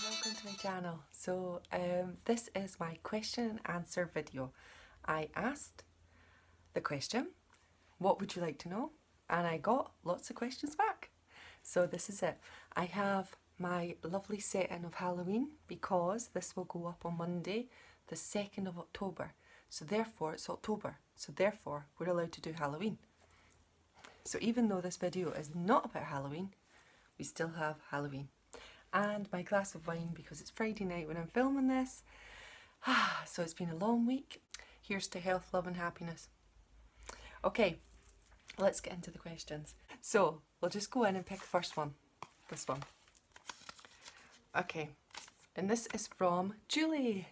Welcome to my channel. So this is my question and answer video. I asked the question, what would you like to know? And I got lots of questions back. So this is it. I have my lovely setting of Halloween because this will go up on Monday, the 2nd of October. So therefore it's October. So therefore we're allowed to do Halloween. So even though this video is not about Halloween, we still have Halloween. And my glass of wine because it's Friday night when I'm filming this. So it's been a long week. Here's to health, love and happiness. Okay, let's get into the questions. So we'll just go in and pick the first one. This one. Okay, and this is from Julie.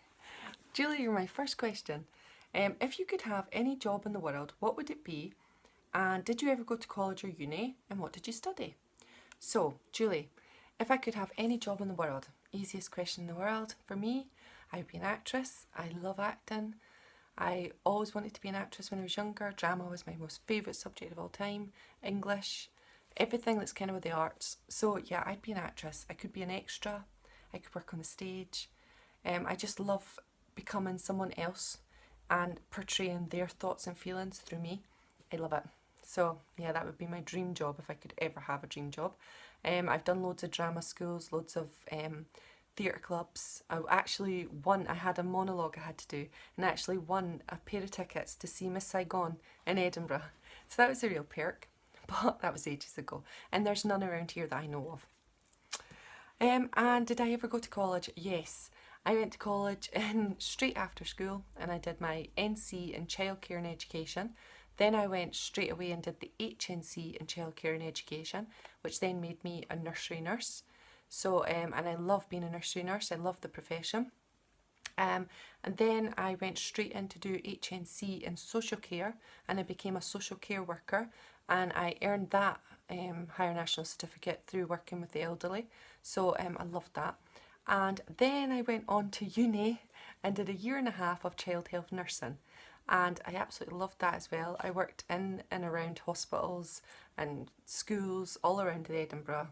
Julie, you're my first question. If you could have any job in the world, what would it be? And did you ever go to college or uni? And what did you study? So, Julie, if I could have any job in the world, easiest question in the world for me, I'd be an actress. I love acting. I always wanted to be an actress when I was younger. Drama was my most favourite subject of all time. English, everything that's kind of with the arts. So yeah, I'd be an actress. I could be an extra. I could work on the stage. I just love becoming someone else and portraying their thoughts and feelings through me. I love it. So yeah, that would be my dream job if I could ever have a dream job. I've done loads of drama schools, loads of theatre clubs. I had a monologue I had to do and I actually won a pair of tickets to see Miss Saigon in Edinburgh. So that was a real perk, but that was ages ago. And there's none around here that I know of. And did I ever go to college? Yes. I went to college straight after school and I did my NC in childcare and education. Then I went straight away and did the HNC in childcare and education, which then made me a nursery nurse. So, and I love being a nursery nurse. I love the profession. And then I went straight in to do HNC in social care and I became a social care worker and I earned that higher national certificate through working with the elderly. So I loved that. And then I went on to uni and did a year and a half of child health nursing. And I absolutely loved that as well. I worked in and around hospitals and schools all around the Edinburgh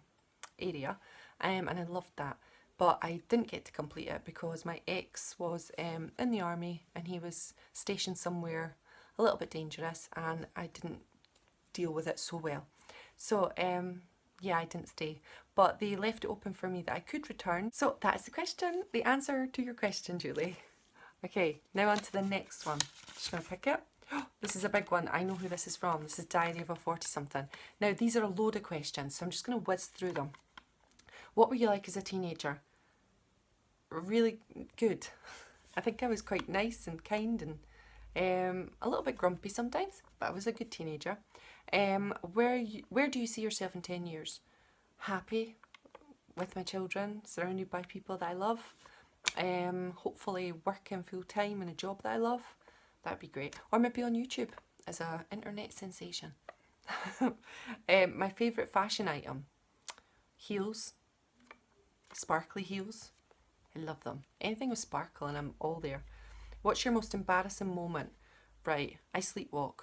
area, and I loved that. But I didn't get to complete it because my ex was in the army and he was stationed somewhere a little bit dangerous and I didn't deal with it so well. So yeah, I didn't stay, but they left it open for me that I could return. So that is the question, the answer to your question, Julie. Okay, now on to the next one. Just going to pick it. This is a big one. I know who this is from. This is Diary of a 40-something. Now, these are a load of questions, so I'm just going to whiz through them. What were you like as a teenager? Really good. I think I was quite nice and kind and a little bit grumpy sometimes, but I was a good teenager. Where do you see yourself in 10 years? Happy with my children, surrounded by people that I love. Hopefully working full time in a job that I love. That'd be great. Or maybe on YouTube as an internet sensation. My favourite fashion item, heels, sparkly heels. I love them. Anything with sparkle and I'm all there. What's your most embarrassing moment? Right, I sleepwalk.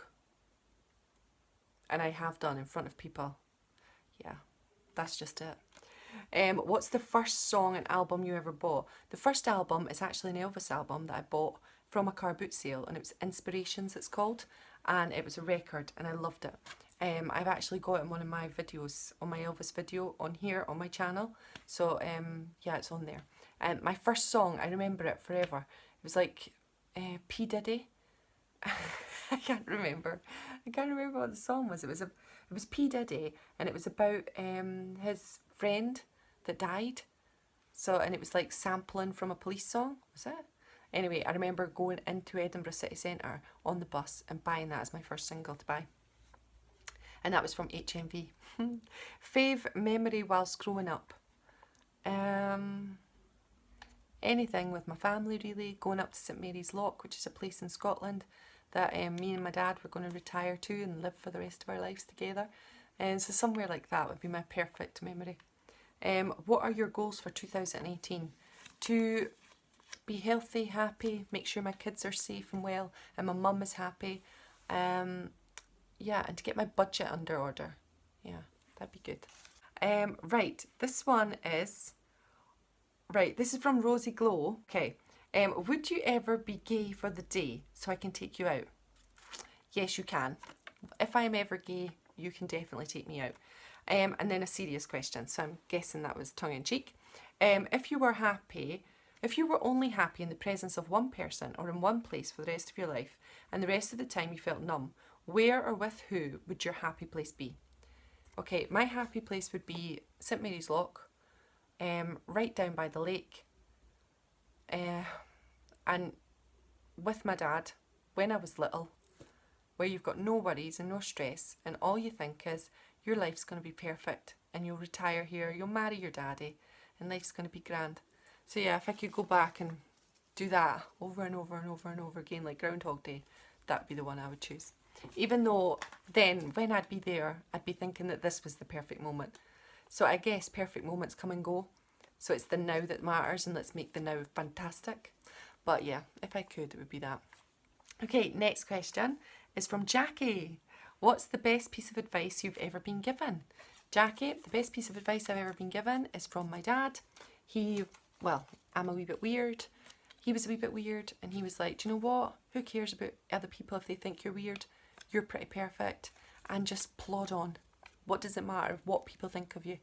And I have done in front of people. Yeah, that's just it. What's the first song and album you ever bought? The first album is actually an Elvis album that I bought from a car boot sale and it was Inspirations it's called, and it was a record and I loved it. I've actually got it in one of my videos, on my Elvis video on here on my channel, so yeah, it's on there. My first song, I remember it forever. It was like P. Diddy. I can't remember what the song was. It was P. Diddy and it was about his friend that died. So, and it was like sampling from a police song, was it? Anyway, I remember going into Edinburgh City Centre on the bus and buying that as my first single to buy. And that was from HMV. Fave memory whilst growing up? Anything with my family really. Going up to St Mary's Loch, which is a place in Scotland that me and my dad were going to retire to and live for the rest of our lives together. And so somewhere like that would be my perfect memory. What are your goals for 2018? To be healthy, happy, make sure my kids are safe and well and my mum is happy. Yeah, and to get my budget under order. Yeah, that'd be good. Right, this one is... Right, this is from Rosie Glow. Okay. Would you ever be gay for the day so I can take you out? Yes, you can. If I'm ever gay, you can definitely take me out. And then a serious question, so I'm guessing that was tongue-in-cheek. If you were only happy in the presence of one person or in one place for the rest of your life, and the rest of the time you felt numb, where or with who would your happy place be? Okay, my happy place would be St Mary's Loch, right down by the lake, and with my dad when I was little, where you've got no worries and no stress, and all you think is your life's going to be perfect, and you'll retire here, you'll marry your daddy, and life's going to be grand. So yeah, if I could go back and do that over and over and over and over again, like Groundhog Day, that'd be the one I would choose. Even though then, when I'd be there, I'd be thinking that this was the perfect moment. So I guess perfect moments come and go. So it's the now that matters, and let's make the now fantastic. But yeah, if I could, it would be that. Okay, next question is from Jackie. What's the best piece of advice you've ever been given? Jackie, the best piece of advice I've ever been given is from my dad. I'm a wee bit weird. He was a wee bit weird, and he was like, do you know what? Who cares about other people if they think you're weird? You're pretty perfect, and just plod on. What does it matter what people think of you?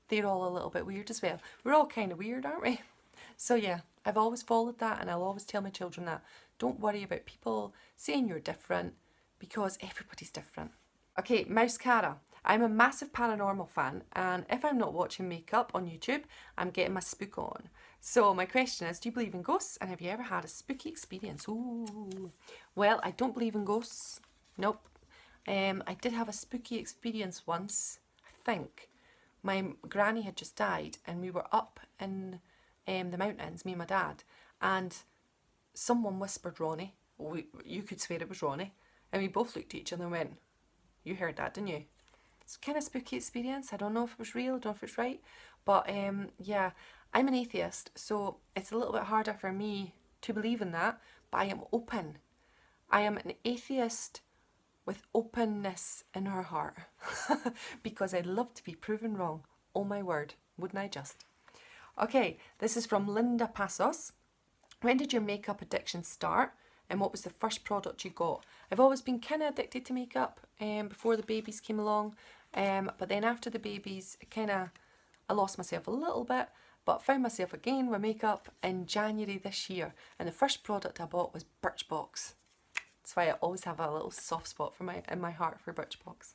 They're all a little bit weird as well. We're all kind of weird, aren't we? So yeah, I've always followed that, and I'll always tell my children that. Don't worry about people saying you're different, because everybody's different. Okay, Mousecara. I'm a massive paranormal fan, and if I'm not watching makeup on YouTube, I'm getting my spook on. So my question is, do you believe in ghosts, and have you ever had a spooky experience? Ooh. Well, I don't believe in ghosts. Nope. I did have a spooky experience once, I think. My granny had just died, and we were up in the mountains, me and my dad, and someone whispered Ronnie. You could swear it was Ronnie. And we both looked at each other and went, you heard that, didn't you? It's kind of spooky experience. I don't know if it was real, don't know if it's right. But yeah, I'm an atheist, so it's a little bit harder for me to believe in that, but I am open. I am an atheist with openness in her heart because I'd love to be proven wrong. Oh my word, wouldn't I just? Okay, this is from Linda Passos. When did your makeup addiction start, and what was the first product you got? I've always been kind of addicted to makeup before the babies came along, but then after the babies, I lost myself a little bit, but found myself again with makeup in January this year, and the first product I bought was Birchbox. That's why I always have a little soft spot in my heart for Birchbox.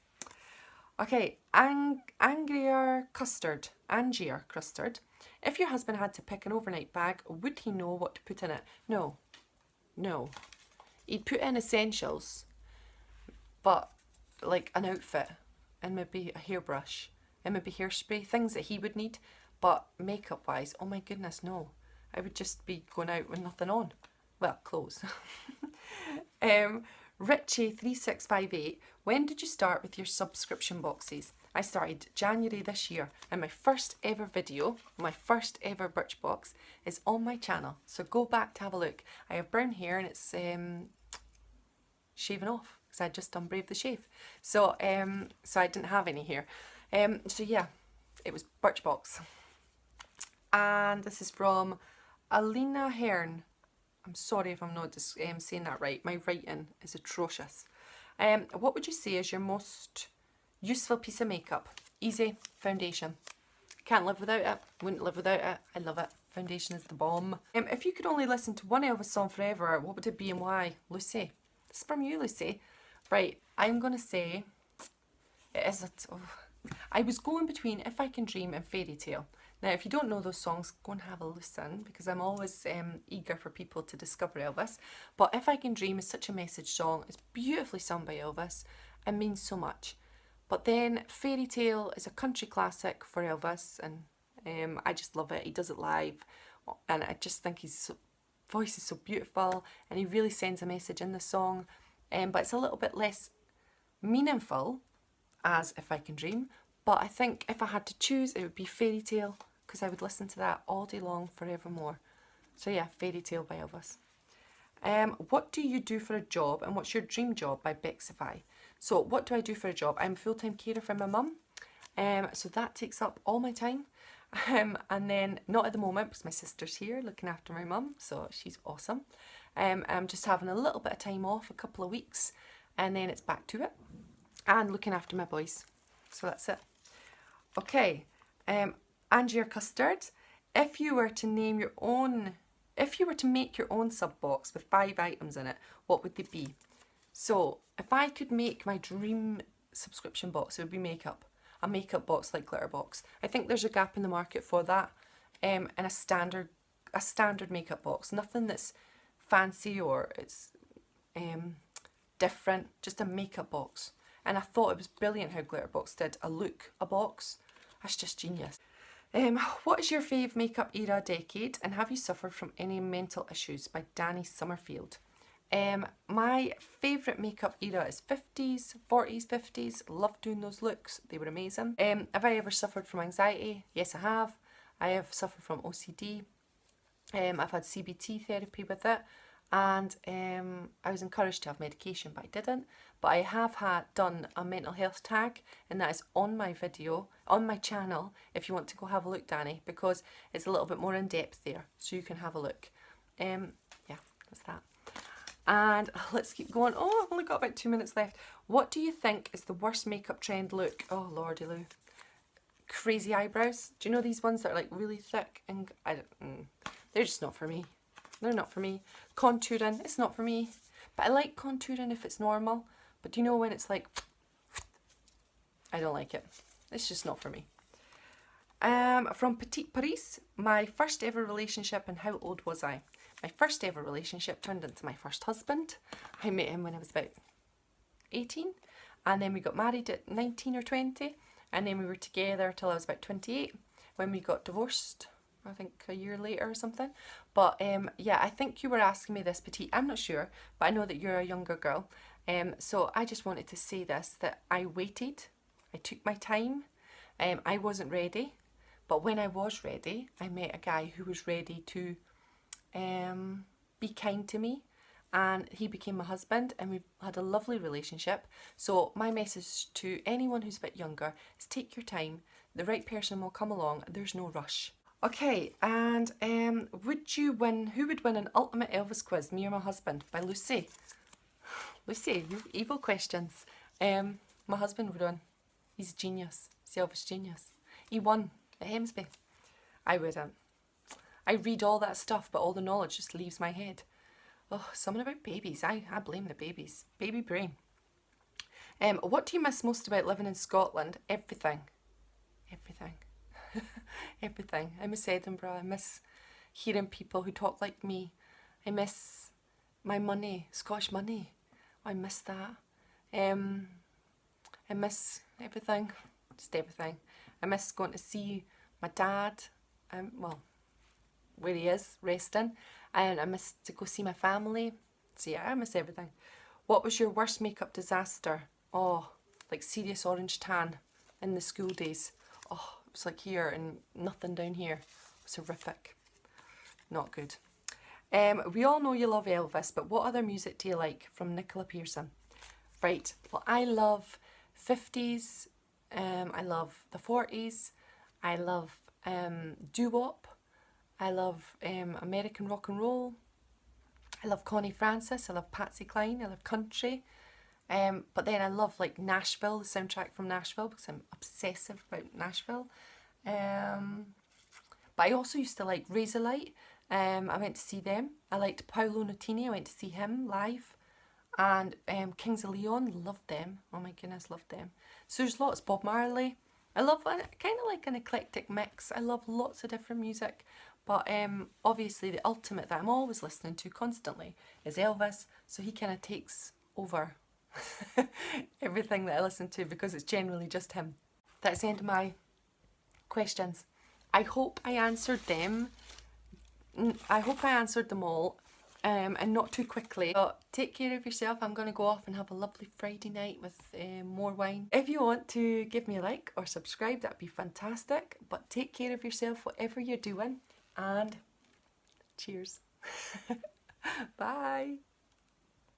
Okay, Angier Custard. If your husband had to pick an overnight bag, would he know what to put in it? No. He'd put in essentials, but like an outfit, and maybe a hairbrush, and maybe hairspray, things that he would need. But makeup wise, oh my goodness, no. I would just be going out with nothing on. Well, clothes. Richie3658, when did you start with your subscription boxes? I started January this year, and my first ever video, my first ever Birchbox, is on my channel. So go back to have a look. I have brown hair, and it's shaven off because I just done Brave the Shave. So I didn't have any hair. So yeah, it was Birchbox. And this is from Alina Hearn. I'm sorry if I'm not saying that right. My writing is atrocious. What would you say is your most useful piece of makeup? Easy. Foundation. Can't live without it. Wouldn't live without it. I love it. Foundation is the bomb. If you could only listen to one Elvis song forever, what would it be and why? Lucy. This is from you, Lucy. Right. I'm going to say it is I was going between If I Can Dream and Fairy Tale. Now, if you don't know those songs, go and have a listen, because I'm always eager for people to discover Elvis. But If I Can Dream is such a message song. It's beautifully sung by Elvis and means so much. But then Fairy Tale is a country classic for Elvis, and I just love it. He does it live, and I just think his voice is so beautiful, and he really sends a message in the song. But it's a little bit less meaningful as If I Can Dream. But I think if I had to choose, it would be Fairy Tale, because I would listen to that all day long, forevermore. So yeah, Fairy Tale by Elvis. What do you do for a job, and what's your dream job by Bexify? So what do I do for a job? I'm a full-time carer for my mum. So that takes up all my time. And then, not at the moment because my sister's here looking after my mum, so she's awesome. I'm just having a little bit of time off, a couple of weeks, and then it's back to it. And looking after my boys. So that's it. Okay, Angier Custard. If you were to make your own sub box with 5 items in it, what would they be? So if I could make my dream subscription box, it would be makeup. A makeup box like Glitterbox. I think there's a gap in the market for that. And a standard makeup box. Nothing that's fancy or it's different. Just a makeup box. And I thought it was brilliant how Glitterbox did a box. That's just genius. What is your fave makeup era decade, and have you suffered from any mental issues? By Danny Summerfield. My favourite makeup era is 50s, 40s, 50s. Loved doing those looks. They were amazing. Have I ever suffered from anxiety? Yes, I have. I have suffered from OCD. I've had CBT therapy with it. And I was encouraged to have medication, but I didn't. But I have done a mental health tag, and that is on my video, on my channel, if you want to go have a look, Danny, because it's a little bit more in depth there, so you can have a look. Yeah, that's that. And let's keep going. Oh, I've only got about 2 minutes left. What do you think is the worst makeup trend look? Oh, Lordy Lou. Crazy eyebrows. Do you know these ones that are like really thick? And they're just not for me. They're not for me. Contouring, it's not for me. But I like contouring if it's normal. But do you know when it's like... I don't like it. It's just not for me. From Petite Paris, my first ever relationship, and how old was I? My first ever relationship turned into my first husband. I met him when I was about 18. And then we got married at 19 or 20. And then we were together till I was about 28. When we got divorced, I think a year later or something. But yeah, I think you were asking me this, Petite. I'm not sure, but I know that you're a younger girl. So I just wanted to say this, that I waited. I took my time. I wasn't ready. But when I was ready, I met a guy who was ready to be kind to me. And he became my husband, and we had a lovely relationship. So my message to anyone who's a bit younger is take your time. The right person will come along. There's no rush. Okay, and who would win an ultimate Elvis quiz, me or my husband? By Lucy. Lucy, you evil questions. My husband would win. He's a genius. He's the Elvis genius. He won at Hemsby. I wouldn't. I read all that stuff, but all the knowledge just leaves my head. Oh, something about babies. I blame the babies. Baby brain. What do you miss most about living in Scotland? Everything. Everything. Everything. I miss Edinburgh. I miss hearing people who talk like me. I miss my money, Scottish money. I miss that. I miss everything, just everything. I miss going to see my dad, well, where he is, resting. And I miss to go see my family. So yeah, I miss everything. What was your worst makeup disaster? Oh, like serious orange tan in the school days. Oh, it was like here and nothing down here. It was horrific. Not good. We all know you love Elvis, but what other music do you like? From Nicola Pearson. Right, well, I love 50s, I love the 40s, I love doo-wop, I love American rock and roll, I love Connie Francis, I love Patsy Cline, I love country, but then I love like Nashville, the soundtrack from Nashville, because I'm obsessive about Nashville. But I also used to like Razorlight. I went to see them. I liked Paolo Nutini. I went to see him live. And Kings of Leon, loved them. Oh my goodness, loved them. So there's lots. Bob Marley. I love kind of like an eclectic mix. I love lots of different music. But obviously the ultimate that I'm always listening to constantly is Elvis. So he kind of takes over everything that I listen to because it's generally just him. That's the end of my questions. I hope I answered them. I hope I answered them all. And not too quickly. But take care of yourself. I'm going to go off and have a lovely Friday night with more wine. If you want to give me a like or subscribe, that'd be fantastic. But take care of yourself, whatever you're doing. And cheers. Bye.